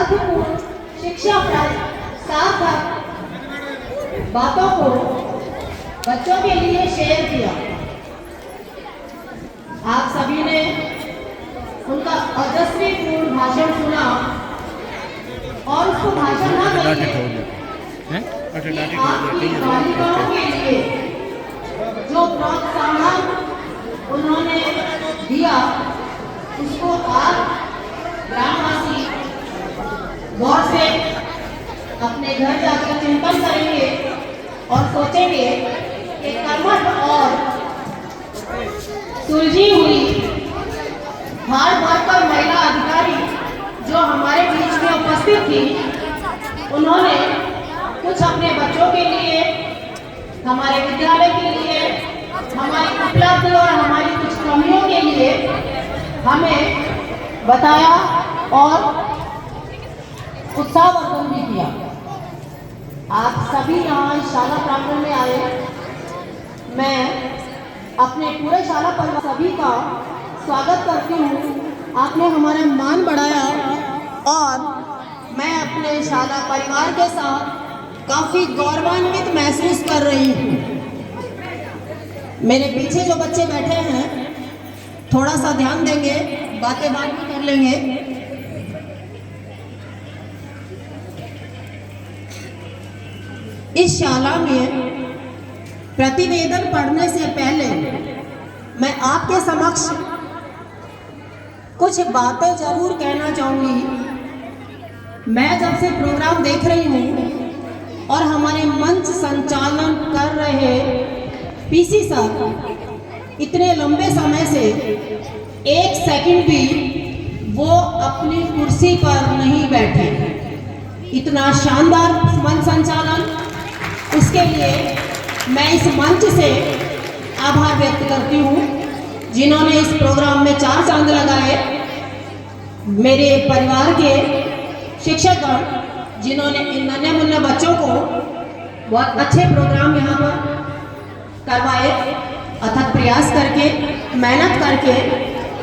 अर्थपूर्ण शिक्षाप्रद सार्थक बातों को बच्चों के लिए शेयर किया। आप सभी ने उनका ओजस्वीपूर्ण भाषण सुना और उसको भाषण न करिए, आपकी बालिकाओं के लिए जो प्रोत्साहन उन्होंने दिया उसको आप ग्रामवासी गौर से अपने घर जाकर चिंतन करेंगे और सोचेंगे कि कर्मठ और सुलझी हुई हार भरकर महिला अधिकारी जो हमारे बीच में उपस्थित थी, उन्होंने कुछ अपने बच्चों के लिए, हमारे विद्यालय के लिए, हमारी उपलब्धि और हमारी कुछ कमियों के लिए हमें बताया और उत्साहवर्धन भी किया। आप सभी यहाँ शाला प्रांगण में आए। मैं अपने पूरे शाला परिवार सभी का स्वागत करती हूँ। आपने हमारा मान बढ़ाया और मैं अपने शाला परिवार के साथ काफ़ी गौरवान्वित महसूस कर रही हूँ। मेरे पीछे जो बच्चे बैठे हैं थोड़ा सा ध्यान देंगे, बातें बाद में कर लेंगे। इस शाला में प्रतिवेदन पढ़ने से पहले मैं आपके समक्ष कुछ बातें जरूर कहना चाहूँगी। मैं जब से प्रोग्राम देख रही हूँ और हमारे मंच संचालन कर रहे पीसी सर इतने लंबे समय से एक सेकंड भी वो अपनी कुर्सी पर नहीं बैठे। इतना शानदार मंच संचालन, उसके लिए मैं इस मंच से आभार व्यक्त करती हूँ जिन्होंने इस प्रोग्राम में 4 चांद लगाए। मेरे परिवार के शिक्षकगण जिन्होंने इन नन्हे मुन्ने बच्चों को बहुत अच्छे प्रोग्राम यहाँ पर करवाए, अथक प्रयास करके, मेहनत करके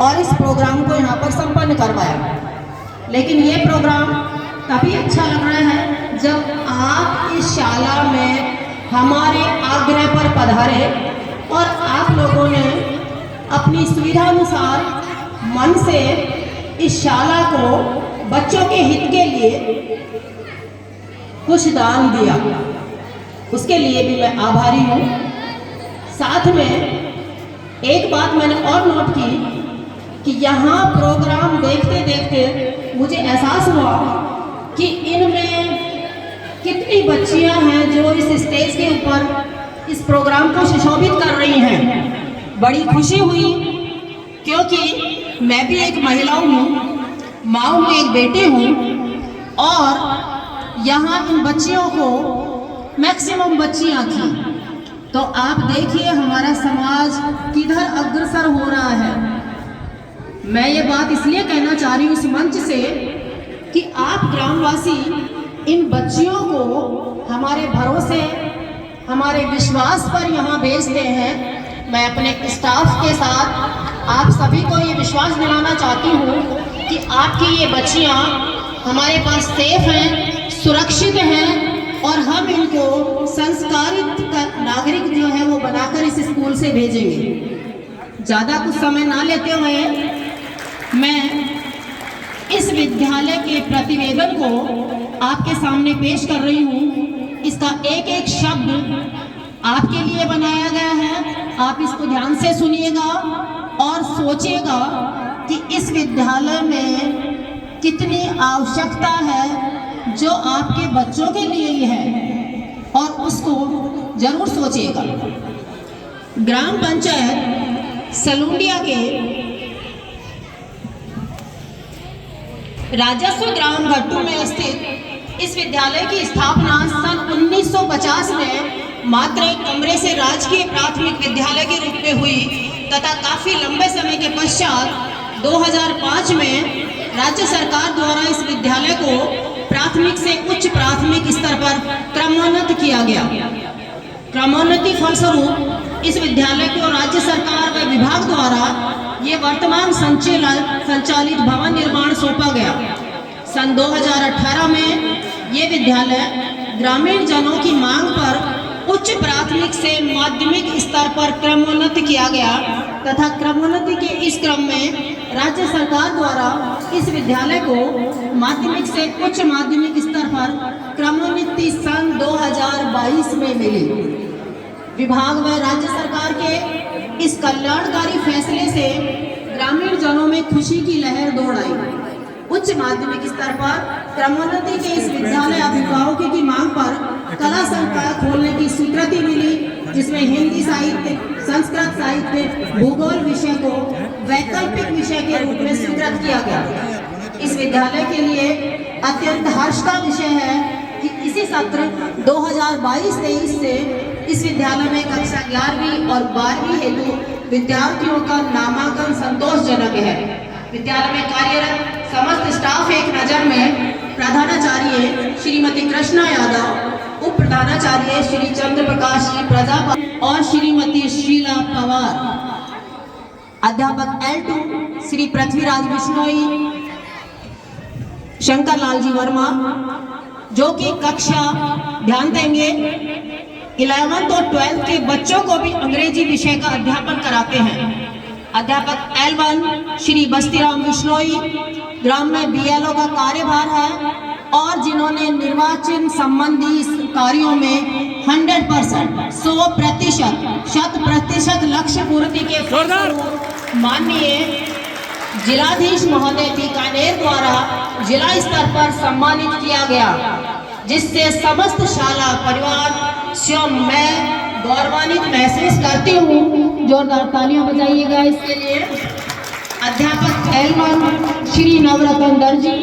और इस प्रोग्राम को यहाँ पर संपन्न करवाया। लेकिन ये प्रोग्राम तभी अच्छा लग रहा है जब आप इस शाला में हमारे आग्रह पर पधारे और आप लोगों ने अपनी सुविधानुसार मन से इस शाला को बच्चों के हित के लिए कुछ दान दिया। उसके लिए भी मैं आभारी हूँ। साथ में एक बात मैंने और नोट की कि यहाँ प्रोग्राम देखते देखते मुझे एहसास हुआ कि इनमें कितनी बच्चियां हैं जो इस स्टेज के ऊपर इस प्रोग्राम को सुशोभित कर रही हैं। बड़ी खुशी हुई क्योंकि मैं भी एक महिला हूँ, माँ हूँ, एक बेटी हूँ और यहाँ इन बच्चियों को मैक्सिमम बच्चियाँ थी। तो आप देखिए हमारा समाज किधर अग्रसर हो रहा है। मैं ये बात इसलिए कहना चाह रही हूँ इस मंच से कि आप ग्रामवासी इन बच्चियों को हमारे भरोसे, हमारे विश्वास पर यहाँ भेजते हैं। मैं अपने स्टाफ के साथ आप सभी को ये विश्वास दिलाना चाहती हूँ कि आपकी ये बच्चियाँ हमारे पास सेफ हैं, सुरक्षित हैं और हम इनको संस्कारित नागरिक जो है वो बनाकर इस स्कूल से भेजेंगे। ज़्यादा कुछ समय ना लेते हुए मैं इस विद्यालय के प्रतिवेदन को आपके सामने पेश कर रही हूँ। इसका एक एक शब्द आपके लिए बनाया गया है। आप इसको ध्यान से सुनिएगा और सोचिएगा कि इस विद्यालय में कितनी आवश्यकता है जो आपके बच्चों के लिए ही है और उसको जरूर सोचिएगा। ग्राम पंचायत सलूंडिया के राजस्व ग्राम गट्टू में स्थित इस विद्यालय की स्थापना सन 1950 में मात्र एक कमरे से राजकीय प्राथमिक विद्यालय के रूप में हुई तथा काफी लंबे समय के पश्चात 2005 में राज्य सरकार द्वारा इस विद्यालय को प्राथमिक से उच्च प्राथमिक स्तर पर क्रमोन्नत किया गया। क्रमोन्नति फलस्वरूप इस विद्यालय को राज्य सरकार व विभाग द्वारा ये वर्तमान संचालित भवन निर्माण सौंपा गया। सन 2018 में ये विद्यालय ग्रामीण जनों की मांग पर उच्च प्राथमिक से माध्यमिक स्तर पर क्रमोन्नत किया गया तथा क्रमोन्नति के इस क्रम में राज्य सरकार द्वारा इस विद्यालय को माध्यमिक से उच्च माध्यमिक स्तर पर क्रमोन्नति सन 2022 में मिली। विभाग व राज्य सरकार के इस कल्याणकारी फैसले से ग्रामीण जनों में खुशी की लहर दौड़ आई। उच्च माध्यमिक स्तर पर क्रमोन्नति के इस विद्यालय अभिभावकों की मांग पर कला संकाय खोलने की स्वीकृति मिली, जिसमें हिंदी साहित्य, संस्कृत साहित्य, भूगोल विषय को वैकल्पिक विषय के रूप में स्वीकृत किया गया। इस विद्यालय के लिए अत्यंत हर्ष का विषय है कि इसी सत्र 2022-23 से इस विद्यालय में कक्षा 11वीं और 12वीं हेतु विद्यार्थियों का नामांकन संतोषजनक है। विद्यालय में कार्यरत समस्त स्टाफ एक नज़र में प्रधानाचार्य श्रीमती कृष्णा यादव, उप प्रधानाचार्य श्री चंद्र प्रकाश जी प्रजापति और श्रीमती शीला पवार, अध्यापक L2 श्री पृथ्वीराज बिश्नोई, शंकर लाल जी वर्मा, जो कि कक्षा ध्यान देंगे 11th और 12th के बच्चों को भी अंग्रेजी विषय का अध्यापन कराते हैं। अध्यापक L1 श्री बस्तीराम बिश्नोई ग्राम में BLO का कार्यभार है और जिन्होंने निर्वाचन संबंधी कार्यों में 100% 100% लक्ष्य पूर्ति के माननीय जिलाधीश महोदय बीकानेर द्वारा जिला स्तर पर सम्मानित किया गया, जिससे समस्त शाला परिवार स्वयं मैं गौरवान्वित महसूस करती हूँ। जोरदार तालियां बजाइएगा इसके लिए। अध्यापक L1 श्री नवरत्न दर्जी,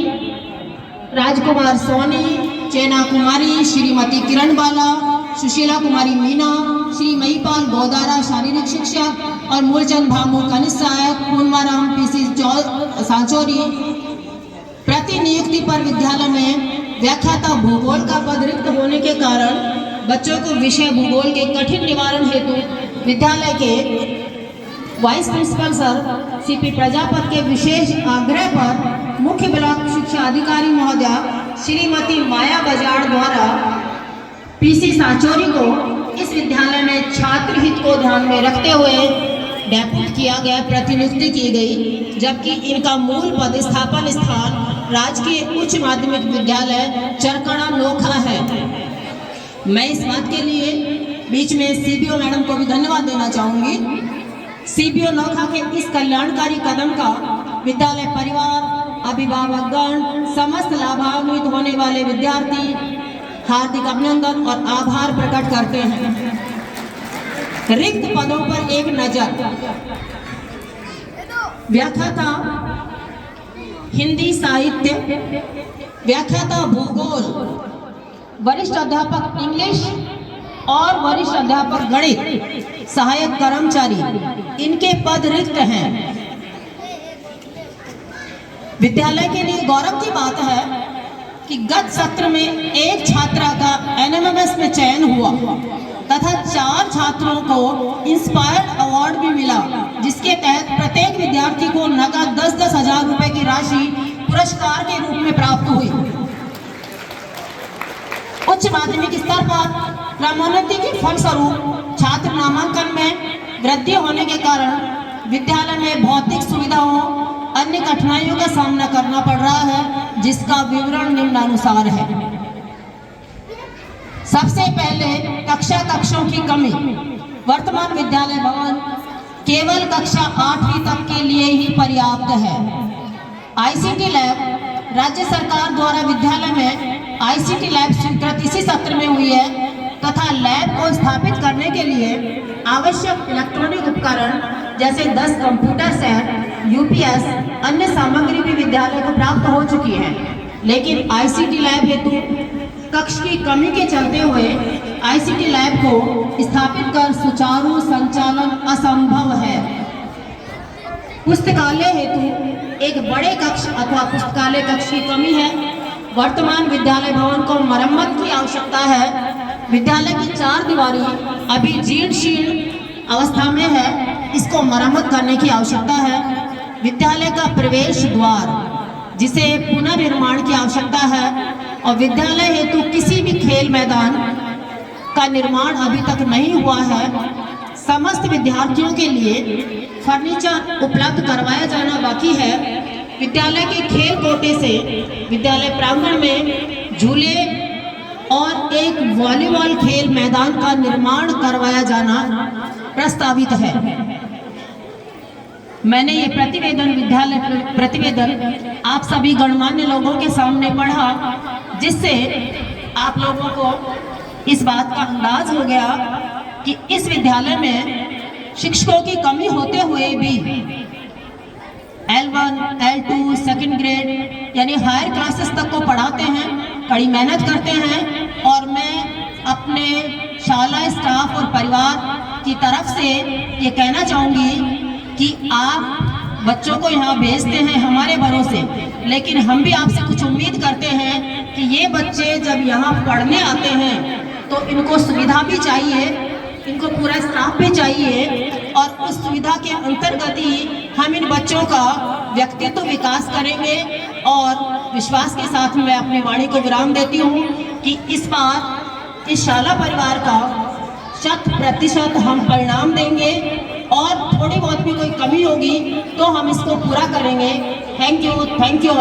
राजकुमार सोनी, चैना कुमारी, श्रीमती किरण बाला, सुशीला कुमारी मीना, श्री महिपाल गोदारा शारीरिक शिक्षक और मूलचंद भामू कनिष्ठ सहायक, पूर्वाराम PC सांचोरी। प्रतिनियुक्ति पर विद्यालय में व्याख्याता भूगोल का पद रिक्त होने के कारण बच्चों को विषय भूगोल के कठिन निवारण हेतु विद्यालय के vice principal sir CP Prajapati के विशेष आग्रह पर मुख्य ब्लॉक शिक्षा अधिकारी महोदया श्रीमती माया बजाड़ द्वारा PC सांचोरी को इस विद्यालय में छात्र हित को ध्यान में रखते हुए डेप्यूट किया गया, प्रतिनियुक्ति की गई, जबकि इनका मूल पदस्थापन स्थान राजकीय उच्च माध्यमिक विद्यालय चरकड़ा नोखा है। मैं इस बात के लिए बीच में CBO मैडम को भी धन्यवाद देना चाहूंगी। CBO नोखा के इस कल्याणकारी कदम का विद्यालय परिवार, अभिभावकगण, समस्त लाभान्वित होने वाले विद्यार्थी हार्दिक अभिनंदन और आभार प्रकट करते हैं। रिक्त पदों पर एक नजर। व्याख्याता हिंदी साहित्य, व्याख्याता भूगोल, वरिष्ठ अध्यापक इंग्लिश और वरिष्ठ अध्यापक गणित, सहायक कर्मचारी, इनके पद रिक्त हैं। विद्यालय के लिए गौरव की बात है कि गत सत्र में एक छात्रा का NMMS में चयन हुआ तथा 4 छात्रों को इंस्पायर्ड अवार्ड भी मिला, जिसके तहत प्रत्येक विद्यार्थी को नगद 10-10 हजार रुपए की राशि पुरस्कार के रूप में प्राप्त हुई। उच्च माध्यमिक स्तर पर क्रमोन्नति के फलस्वरूप छात्र नामांकन में वृद्धि होने के कारण विद्यालय में भौतिक सुविधाओं अन्य कठिनाइयों का सामना करना पड़ रहा है, जिसका विवरण निम्नानुसार है। सबसे पहले कक्षों की कमी। वर्तमान विद्यालय भवन केवल कक्षा 8वीं तक के लिए ही पर्याप्त है। ICT लैब राज्य सरकार द्वारा विद्यालय में ICT लैब स्वीकृत इसी सत्र में हुई है तथा लैब को स्थापित करने के लिए आवश्यक इलेक्ट्रॉनिक उपकरण जैसे 10 कंप्यूटर सेट, UPS, अन्य सामग्री भी विद्यालय को प्राप्त हो चुकी है, लेकिन ICT लैब हेतु कक्ष की कमी के चलते हुए ICT लैब को स्थापित कर सुचारू संचालन असंभव है। पुस्तकालय हेतु एक बड़े कक्ष अथवा पुस्तकालय कक्ष की कमी है। वर्तमान विद्यालय भवन को मरम्मत की आवश्यकता है। विद्यालय की 4 दीवारी अभी जीर्ण शीर्ण अवस्था में है, इसको मरम्मत करने की आवश्यकता है। विद्यालय का प्रवेश द्वार जिसे पुनर्निर्माण की आवश्यकता है और विद्यालय हेतु किसी भी खेल मैदान का निर्माण अभी तक नहीं हुआ है। समस्त विद्यार्थियों के लिए फर्नीचर उपलब्ध करवाया जाना बाकी है। विद्यालय के खेल कोटे से विद्यालय प्रांगण में झूले और एक वॉलीबॉल खेल मैदान का निर्माण करवाया जाना प्रस्तावित है। मैंने ये विद्यालय प्रतिवेदन आप सभी गणमान्य लोगों के सामने पढ़ा, जिससे आप लोगों को इस बात का अंदाज हो गया कि इस विद्यालय में शिक्षकों की कमी होते हुए भी L1, L2 सेकंड ग्रेड यानी हायर क्लासेस तक को पढ़ाते हैं, कड़ी मेहनत करते हैं। और मैं अपने शाला स्टाफ और परिवार की तरफ से ये कहना चाहूँगी कि आप बच्चों को यहाँ भेजते हैं हमारे भरोसे, लेकिन हम भी आपसे कुछ उम्मीद करते हैं कि ये बच्चे जब यहाँ पढ़ने आते हैं तो इनको सुविधा भी चाहिए, इनको पूरा स्टाफ भी चाहिए, और उस सुविधा के अंतर्गत ही हम इन बच्चों का व्यक्तित्व विकास करेंगे। और विश्वास के साथ मैं अपनी वाणी को विराम देती हूँ कि इस बार इस शाला परिवार का 100% हम परिणाम देंगे, और थोड़ी बहुत भी कोई कमी होगी तो हम इसको पूरा करेंगे। Thank you.